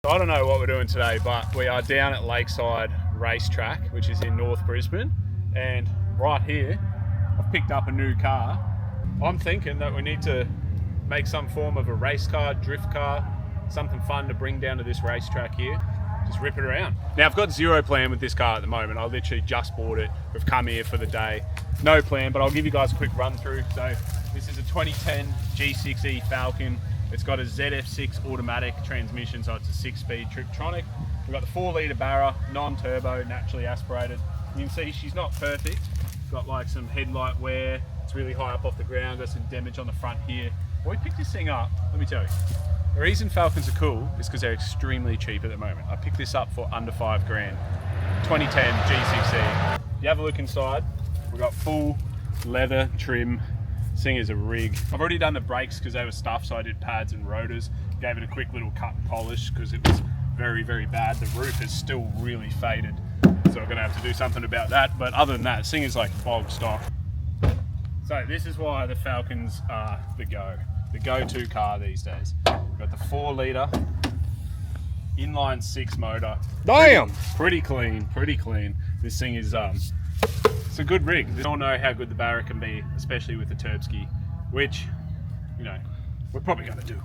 I don't know what we're doing today, but we are down at Lakeside racetrack, which is in North Brisbane. And right here, I've picked up a new car. I'm thinking that we need to make some form of a race car, drift car, something fun to bring down to this racetrack here. Just rip it around. Now I've got zero plan with this car at the moment. I literally just bought it. We've come here for the day. No plan, but I'll give you guys a quick run through. So this is a 2010 G6E Falcon. It's got a ZF6 automatic transmission, so it's a 6-speed Triptronic. We've got the 4-litre Barra, non-turbo, naturally aspirated. You can see she's not perfect. Got like some headlight wear. It's really high up off the ground. Got some damage on the front here. When we picked this thing up, let me tell you, the reason Falcons are cool is because they're extremely cheap at the moment. I picked this up for under 5 grand. 2010 G6E. You have a look inside. We've got full leather trim. This thing is a rig. I've already done the brakes because they were stuffed, so I did pads and rotors. Gave it a quick little cut and polish because it was very, very bad. The roof is still really faded, so I'm gonna have to do something about that. But other than that, this thing is like bog stock. So this is why the Falcons are the go-to car these days. We've got the 4-litre inline 6 motor. Damn! Pretty clean. This thing is it's a good rig. We all know how good the Barra can be, especially with the Turbski, which, you know, we're probably gonna do.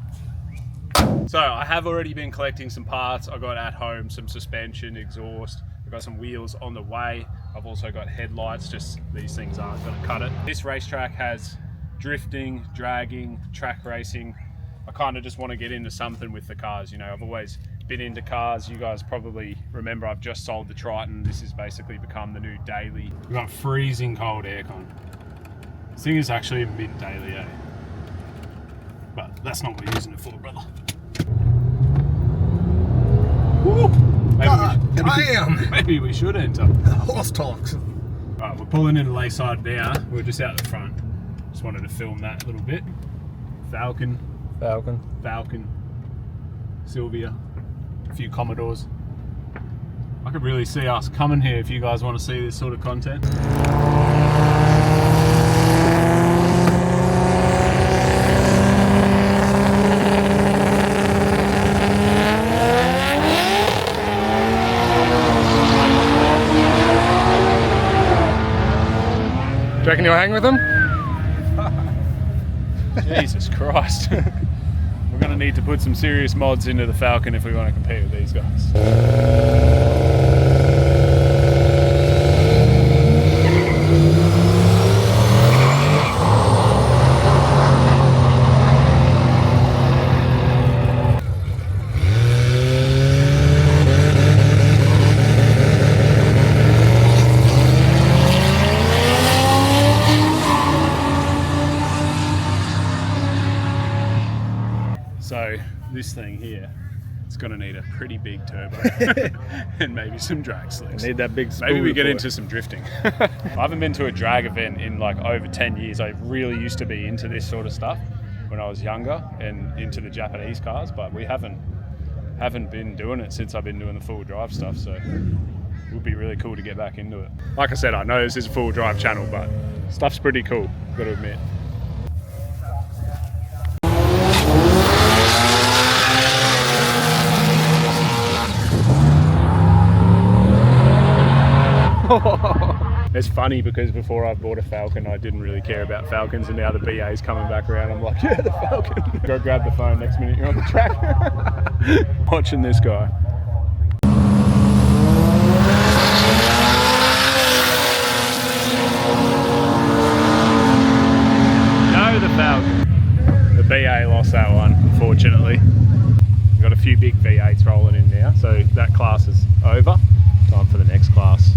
So I have already been collecting some parts. I got at home some suspension, exhaust. I've got some wheels on the way. I've also got headlights, just these things aren't gonna cut it. This racetrack has drifting, dragging, track racing. I kind of just want to get into something with the cars. You know, I've always been into cars. You guys probably remember I've just sold the Triton. This has basically become the new daily. We've got freezing cold aircon. This thing is actually a mid-daily, eh? But that's not what we're using it for, brother. Woo! Maybe we should enter. Horse talks. Alright, we're pulling into Lakeside now. We're just out the front. Just wanted to film that a little bit. Falcon, Sylvia, a few Commodores. I could really see us coming here if you guys want to see this sort of content. Do you reckon you'll hang with them? Jesus Christ. We're going to need to put some serious mods into the Falcon if we want to compete with these guys. So this thing here, it's going to need a pretty big turbo and maybe some drag slicks. Need that big spool. Maybe we get into some drifting. I haven't been to a drag event in like over 10 years. I really used to be into this sort of stuff when I was younger and into the Japanese cars, but we haven't been doing it since I've been doing the full drive stuff, so it would be really cool to get back into it. Like I said, I know this is a full drive channel, but stuff's pretty cool, got to admit. It's funny because before I bought a Falcon, I didn't really care about Falcons, and now the BA's coming back around. I'm like, yeah, the Falcon. Go grab the phone next minute, you're on the track. Watching this guy. No, the Falcon. The BA lost that one, unfortunately. We've got a few big V8s rolling in now, so that class is over. Time for the next class.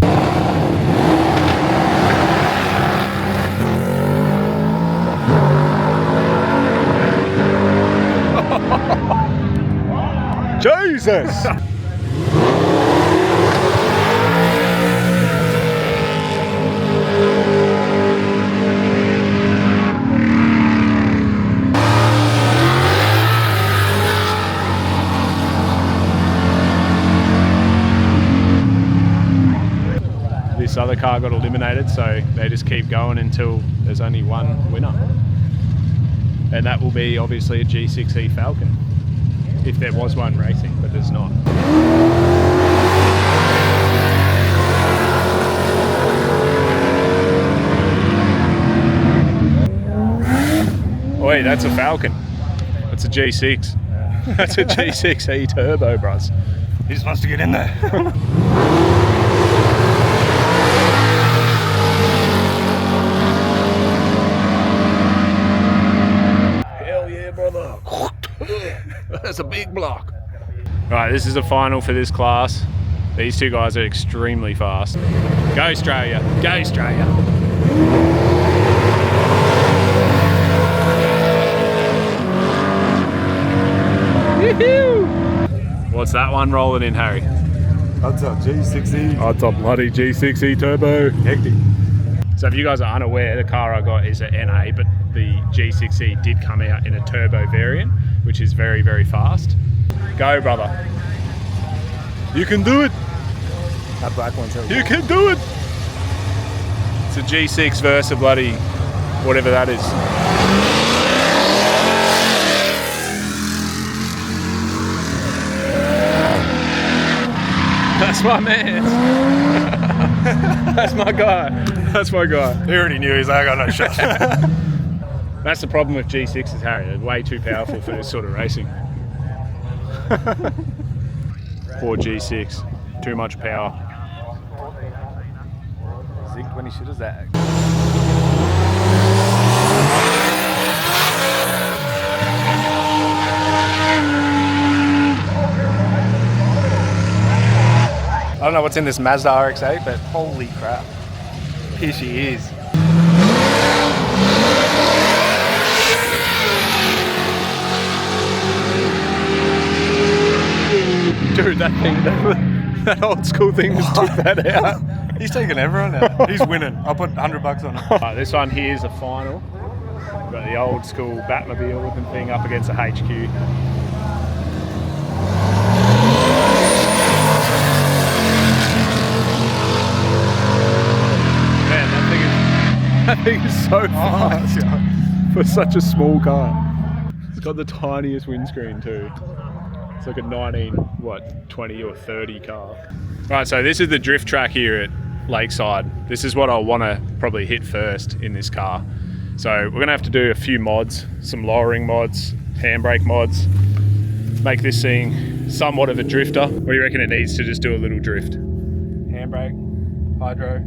Jesus! This other car got eliminated, so they just keep going until there's only one winner. And that will be obviously a G6E Falcon, if there was one racing. But but there's not. Wait, that's a Falcon. That's a G6. That's a G6E turbo, bros. He just wants to get in there. Hell yeah, brother. That's a big block. Right, this is the final for this class. These two guys are extremely fast. Go Australia, go Australia. What's that one rolling in, Harry? That's a G6E. Oh, it's a bloody G6E turbo. Hectic. So if you guys are unaware, the car I got is an NA, but the G6E did come out in a turbo variant, which is very, very fast. Go, brother. You can do it. That black one's heavy. You can do it. It's a G6 versus a bloody whatever that is. That's my man. That's my guy. That's my guy. He already knew he's like, I got no shot. That's the problem with G6s, Harry. They're way too powerful for this sort of racing. Poor G6. Too much power. Zigged when he should have zagged. I don't know what's in this Mazda RX-8, but holy crap. Here she is. Dude, that thing, that old school thing just took that out. He's taking everyone out. He's winning. I'll put $100 on it. Right, this one here is a final. We've got the old school Batmobile looking thing up against a HQ. That thing is so fast for such a small car. It's got the tiniest windscreen too. It's like a 20 or 30 car. Right, so this is the drift track here at Lakeside. This is what I want to probably hit first in this car. So we're going to have to do a few mods, some lowering mods, handbrake mods, make this thing somewhat of a drifter. What do you reckon it needs to just do a little drift? Handbrake, hydro,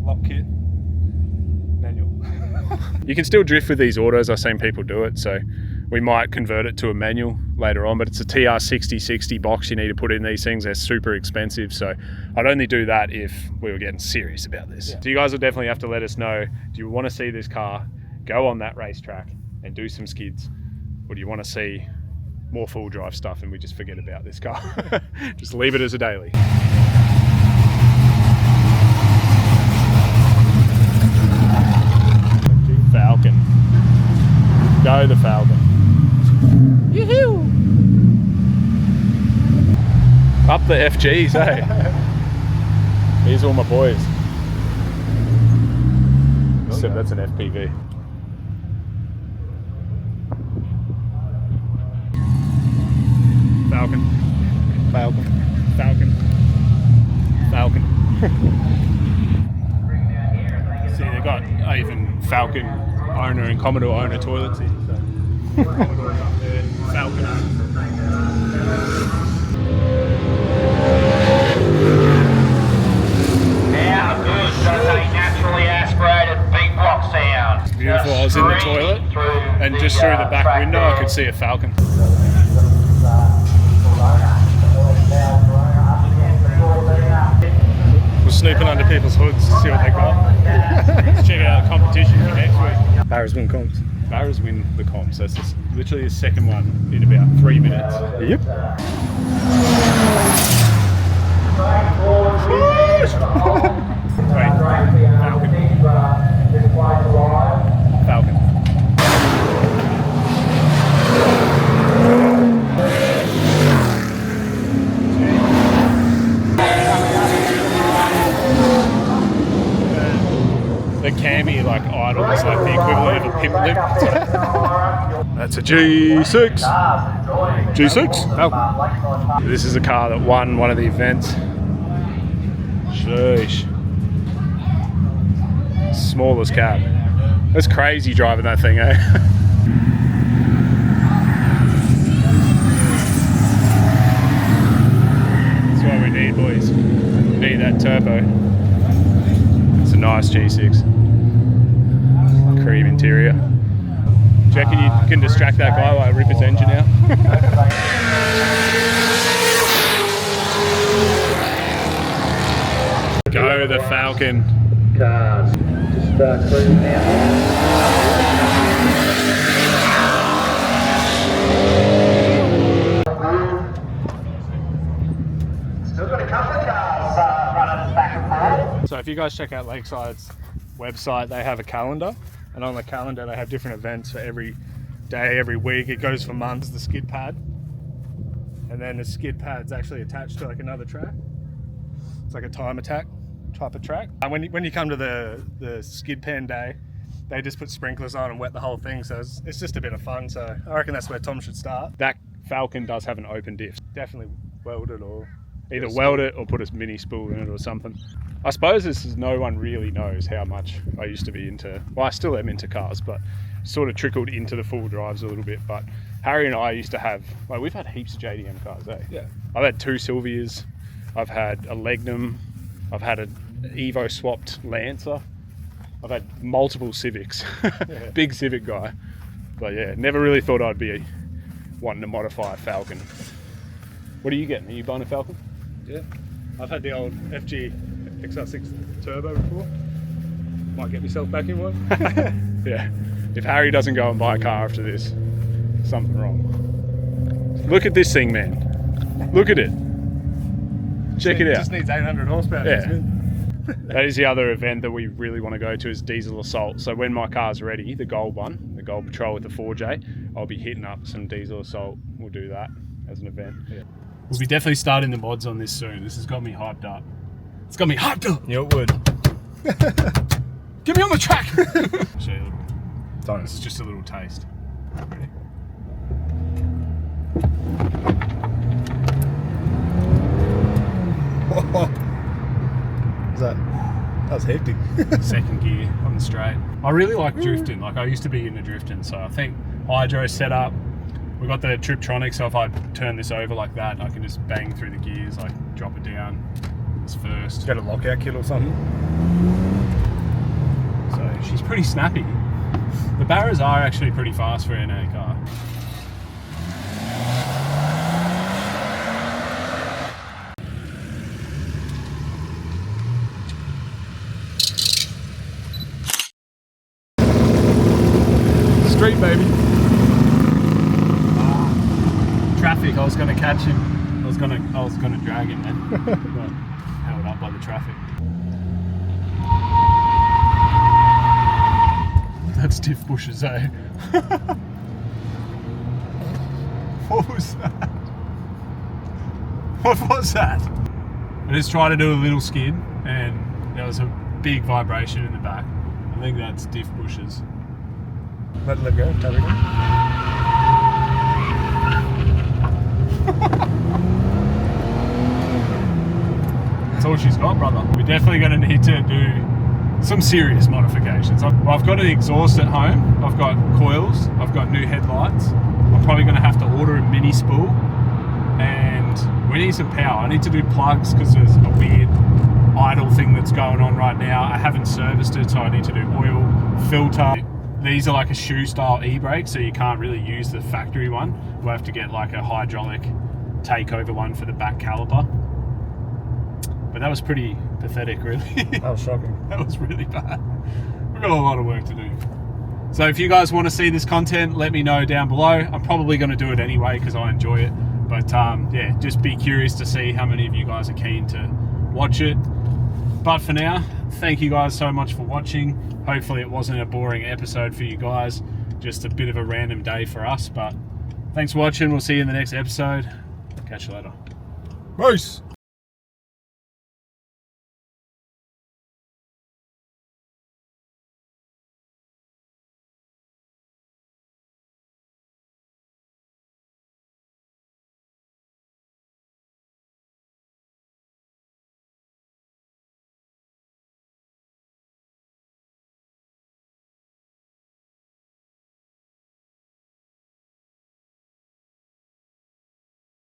lock kit, manual. You can still drift with these autos. I've seen people do it, so we might convert it to a manual later on, but it's a TR6060 box you need to put in these things. They're super expensive, so I'd only do that if we were getting serious about this. Yeah. So you guys will definitely have to let us know, do you want to see this car go on that racetrack and do some skids, or do you want to see more full drive stuff and we just forget about this car? Just leave it as a daily. Falcon. Go the Falcon. Yoo-hoo! Up the FGs, eh? Here's all my boys. Except that's an FPV. Falcon. Falcon. Falcon. Falcon. See, they got even Falcon owner and Commodore owner toilets here. So. Commodore's up there. Falcon. Now, good. Does a naturally aspirated beat block sound. It's beautiful. I was in the toilet and just through the back window I could see a Falcon. We're snooping under people's hoods to see what they got. Let's check out the competition for next week. Barras win comps. Barras win the comps. So it's just literally the second one in about 3 minutes. Yep. Wait, Falcon. Falcon. The cami like idle is like the equivalent of a pimp lip. That's a G6. G6 Falcon. This is a car that won one of the events. Sheesh. Smallest cab. That's crazy driving that thing, eh? That's what we need, boys. We need that turbo. It's a nice G6. Cream interior. Do you reckon you can distract that guy while I rip his engine out? Go the Falcon. Cars, just cruising now. Still got a couple of cars running back and forth. So if you guys check out Lakeside's website, they have a calendar, and on the calendar they have different events for every day, every week. It goes for months. The skid pad, and then the skid pad's actually attached to like another track. It's like a time attack type of track. And when you come to the skid pen day, they just put sprinklers on and wet the whole thing, so it's just a bit of fun. So I reckon that's where Tom should start. That Falcon does have an open diff. Definitely weld it, or either weld it or put a mini spool in it or something. I suppose no one really knows how much I used to be into, well, I still am into cars, but sort of trickled into the full drives a little bit. But Harry and I used to have, like, we've had heaps of JDM cars, eh? Yeah. I've had 2 Silvias, I've had a Legnum, I've had an Evo swapped Lancer, I've had multiple Civics. Yeah. Big Civic guy. But yeah, never really thought I'd be wanting to modify a Falcon. What are you getting? Are you buying a Falcon? Yeah. I've had the old FG XR6 Turbo before. Might get myself back in one. Yeah. If Harry doesn't go and buy a car after this, something wrong. Look at this thing, man. Look at it. Check it out. It just needs 800 horsepower. Yeah. That is the other event that we really want to go to, is Diesel Assault. So when my car's ready, the gold one, the gold Patrol with the 4J, I'll be hitting up some Diesel Assault. We'll do that as an event. Yeah. We'll be definitely starting the mods on this soon. This has got me hyped up. It's got me hyped up. Yeah, it would. Get me on the track. Show you a little. This is just a little taste. Ready? That was hectic. Second gear on the straight. I really like drifting. Like, I used to be into drifting, so I think hydro setup. We've got the Triptronic, so if I turn this over like that, I can just bang through the gears, like drop it down. It's first. Got a lockout kit or something? So she's pretty snappy. The Barras are actually pretty fast for an NA car. Street, baby. Traffic. I was going to catch him. I was going to drag him, man. But held up by the traffic. That's stiff bushes, eh? What was that? What was that? I just tried to do a little skid and there was a big vibration in the back. I think that's diff bushes. Let go, tell it go. That's all she's got, brother. We're definitely going to need to do some serious modifications. I've got an exhaust at home, I've got coils, I've got new headlights. I'm probably going to have to order a mini spool, and we need some power. I need to do plugs because there's a weird idle thing that's going on right now. I haven't serviced it, so I need to do oil, filter. These are like a shoe style e-brake, so you can't really use the factory one. We'll have to get like a hydraulic takeover one for the back caliper. But that was pretty pathetic, really. That was shocking. That was really bad. We've got a lot of work to do. So if you guys want to see this content, let me know down below. I'm probably going to do it anyway because I enjoy it. But yeah, just be curious to see how many of you guys are keen to watch it. But for now, thank you guys so much for watching. Hopefully it wasn't a boring episode for you guys. Just a bit of a random day for us. But thanks for watching. We'll see you in the next episode. Catch you later. Peace.